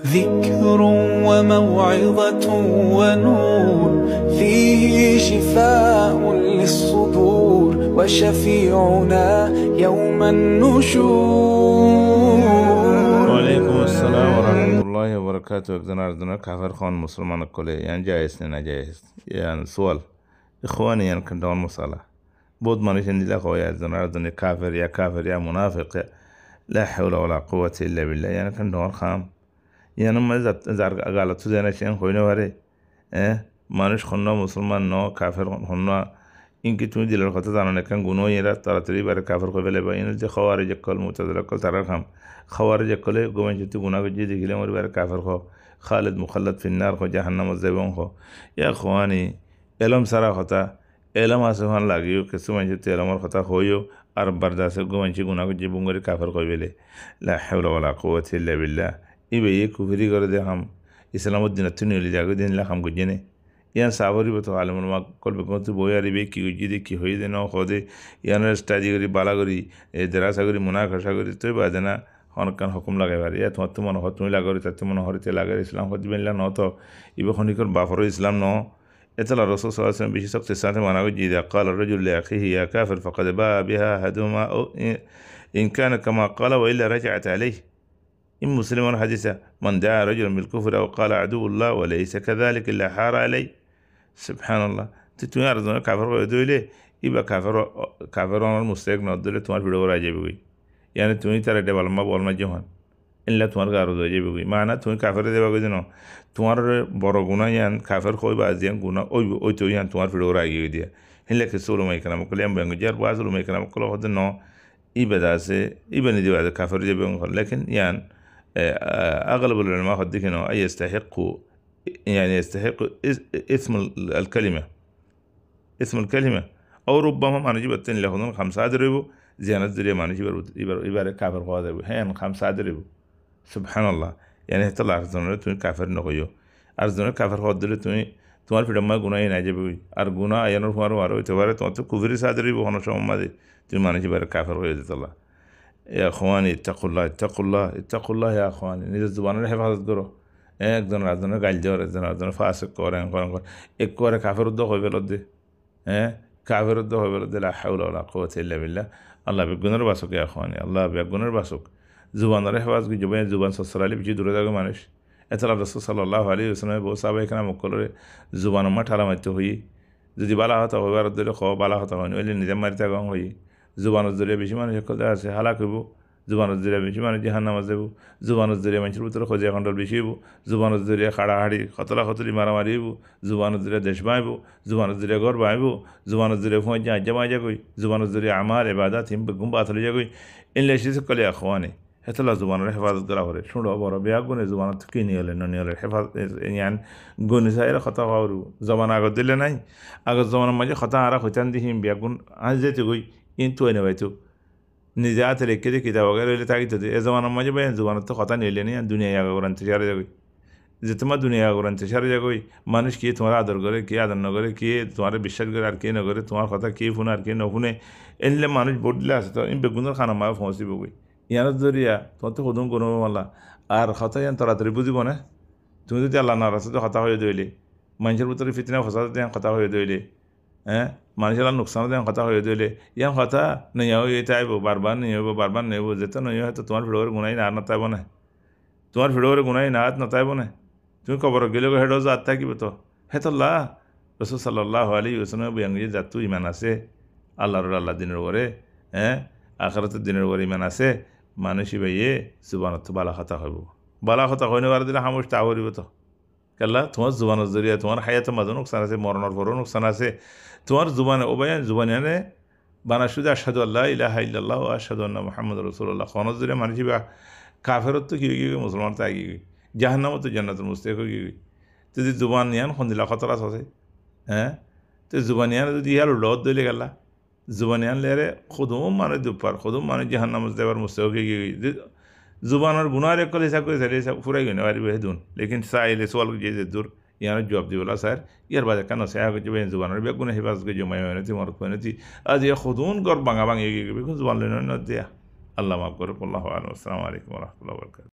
ذكر وموعظة ونور، فيه شفاء للصدور، وشفيعنا يوم النشور. وعليكم السلام ورحمة الله وبركاته. একজন আরেকজনের কাফের খান মুসলমান কলে يعني جائز না جائز يعني سؤال إخواني يعني كان دون مسألة بود মানুষ দিলা কয় একজন আরেকজনের কাফের يا كافر يا منافق لا حول ولا قوة إلا بالله يعني كان دون خام يعني ما زار قالت زين شيء خوينا وري মানুষ খন্না মুসলমান ন কাফের খন্না ইনকি তুমি দিলার কথা জানো না কেন গুনো এরা তাড়াতাড়ি বারে কাফের কই ফেলে বা ইন যে খাওয়ারে যে কল মুতাজিলা কল তারা খাম খাওয়ারে যে কলে গোমেন যদি গুনাহ গজি দেখিলে মরি বারে কাফের খো খালিদ মুখাল্লাদ ফিন নার খো জাহান্নাম যাইবং খো ইয়া খুয়ানি এলম সারা কথা এলম আসমান লাগিও কিছু মানুষ এলমর কথা হইও আর বারদাসে গোমেন গুনাহ গজি বুঙ্গরি কাফের কই ফেলে লা হাওলা ওয়ালা কুওয়াতা ইল্লা বিল্লাহ ইবে কুফরি করে দেখাম ইসলামত দিন তুনি হলি জাগো দিন লাখাম গজেনে ইয়ান সাবরি বতো আলমুল মা কলবে কোন বইয়ারি বে কি উজিদে কি হইদে ন খদে ইয়ান স্টাডি করি বালা করি এ দরাসা করি মুনাকাশা করি তুই বাদেনা হনকান হুকুম লাগাইবার ইয়া তোমার মন হত তুমি লাগারি তাতে মন হরিতে লাগার ইসলাম হদ বিল্লাহ ন তো ইবে খনিকর বাফর ইসলাম ন এতলা রাসূল সাল্লাল্লাহু আলাইহি ওয়াসাল্লাম বিশেষ সাথে মানা গজি দা قال الرجل لاخيه يا كافر فقد باء بها هدما ان كان كما قال والا رجعت عليه إن مسلم حديثا من دعا رجلا بالكفر أو قال عدو الله وليس كذلك إلا حار عليه سبحان الله تتوين أرزونا كافر ويدوله يبقى كافر المستيق نودله تمار فيديو راجع بيقول يعني توين ترى دبل ما بول ما جهان إلا تمار قارو راجع بيقول معناه توين كافر ده بقول جنو تمار بروغونا يعني كافر خوي بعضيان غونا أو توين تمار فيديو راجع ديه هلا كسولو ما يكلم كلام بينجر بعضلو ما يكلم كله هذا نو يبدأ سه يبني دي بعد كافر جا بينقل لكن يعني أغلب العلماء قد أنه يستحق اسم الكلمة اسم الكلمة أو ربما ما نجيب التاني لهذون 5 دربو زيانة دري ما نجيب يبقى كافر قادر هين 5 دربو سبحان الله يعني هتطلع أرزونا توني كافر نقيه أرزونا كافر قادر توني تمار في دماغ غناي ناجبوي أرجونا أيانور فارو وارو تبارة تونتو كفري صادري بهنا شو ما دي توني ما نجيب كافر قادر تطلع يا اخواني اتقوا الله اتقوا الله اتقوا الله يا اخواني نيز زبان الحفاظ করো একজন রাজনের গাল দেওয়ার একজন রাজনের ফাসিক করেন এক করে কাফের উদ্যোগ হয়ে গেল দে কাফের উদ্যোগ হয়ে গেল দে লা হাওলা ওয়ালা কুওয়াতা ইল্লা বিল্লাহ আল্লাহ বেগুনের বাসক ইয়া আখওয়ানি আল্লাহ বেগুনের বাসক জুবানের হেফাজত কি জুবান সসরালি বিচি দূরে থাকে মানুষ এতলা রাসূল সাল্লাল্লাহু আলাইহি ওয়াসাল্লাম বউ সাহাবায়ে কেরাম মক্কলরে জুবান মা ঠালা মারতে হই যদি বালা হতা হইবার দিলে খ বালা হতা হয় ওইলে নিজে মারতে গং হই জুবানের জরিয়া বেশি মানুষ কলে আছে হালাক হইব জুবানের জরিয়া বেশি মানুষ জাহান্নামে যাব জুবানের জরিয়া মানুষের ভিতরে খোঁজা কন্ট্রোল বেশি হইব জুবানের জরিয়া খাড়াহাড়ি খতলা খতলি মারামারি হইব জুবানের জরিয়া দেশ বাঁইব জুবানের জরিয়া ঘর বাঁইব জুবানের জরিয়া ফোঁজ আজ্জা মাইজা কই জুবানের জরিয়া আমার এবাদত হিম গুম্বা আথলি যা কই ইনলে শিস কলে আখওয়ানি হেতলা জুবানের হেফাজত করা হরে শুনো বড় বিয়া গুনে জুবানত কি নিয়ে হলে ননি হলে হেফাজত ইয়ান গুন সাইরা কথা হওয়ারু জবান আগত দিলে নাই আগত জমানের মাঝে কথা আরা হইতান দিহিম বিয়া গুন আজ যেতে কই কিন্তু এনে বাইতো নিজে হাতে রেখে দিয়ে কিতাব আগে রইলে থাকিতে এ জমানার মাঝে ভাই জমানার তো কথা নিলে নি দুনিয়া আগা করান চেষ্টা যাগই যে তোমার দুনিয়া আগা করান চেষ্টা যাগই মানুষ কি তোমার আদর করে কে আদর না করে কে তোমার বিশ্বাস করে আর কে না করে তোমার কথা কে শুনে আর কে না শুনে এনলে মানুষ বদলে আসে তো ইন বেগুনের খানা মায় পৌঁছিব গই ইয়ার জরিয়া তোমার তো সদুম কোনো মাল্লা আর কথা ইয়ান তাড়াতাড়ি বুঝিব না তুমি যদি আল্লাহ না রাস্তাতে কথা হয়ে দইলে মানুষের ভিতরে ফিতনা ফসাদ কথা হয়ে দইলে মানুষের নোকসান দেন কথা হয়ে দিলে ইয়ান কথা নেই চাইব বারবার নিয়ে হইব বারবার নেব যেতে নই হয়তো তোমার ভিড়ের গুণাই না নতাইব না তোমার ভিড়ের গুণাই না নতাইব না তুমি কবর গেলে হেড জাত থাকিব তো হেতল্লা রাসূল সাল্লাল্লাহু আলাইহি ওয়াসাল্লাম বিয়াঙ্গি জাতু ইমান আছে আল্লাহ দিনের ওপরে আখিরাতের দিনের ওপরে ইমান আছে মানুষই ভাইয়ে জুবানত বালা কথা হইব বালা কথা হইনে বার দিলে হামুশ তা হরিব তো কেল্লা তোমার জুবানের জরিয়া তোমার হায়াতের মাঝে নোকসান আছে মরণের পরও নোকসান আছে তোমার জুবানে ও ভাইয়া জুবানিয়ানে বানা শুধু আশহাদু আল্লাহ ইলাহা ইল্লাল্লাহ ওয়া আশহাদু আন্না মুহাম্মাদুর রাসূলুল্লাহ খনজ জরিয়া মানুষই বা কাফেরত তো কি গই মুসলমান তো আগি গই জাহান্নামত তো জান্নাতুল মুস্তাক গই যদি জুবানিয়ান খন্দিলা খতরাস আছে তো জুবানিয়ান যদি ইয়ার লত দইলে গেলা জুবানিয়ান লেরে খুদুম মানে দুপার খুদুম মানে জাহান্নামত দেবার মুস্তাক গই জুবানের গুনার এক কলে হিসাব করে সারে হিসাব ফুরাই গই না বাড়ি বেদুন লেকিন সাইলে সওয়াল যে দূর ইয়ার জবাব দিবলা স্যার ইয়ার বাজে কেন সে আগে যাবে জুবানের বেগুনে হেফাজ করে জমাই হয়নি মরত হয়নি আজ ইয়া খুদুন গর ভাঙা ভাঙিয়ে গিয়ে জুবান লেন দিয়া আল্লাহ মাফ করে আল্লাহু আলাইহি ওয়া সাল্লাম আলাইকুম ওয়া রাহমাতুল্লাহি ওয়া বারাকাতুহু।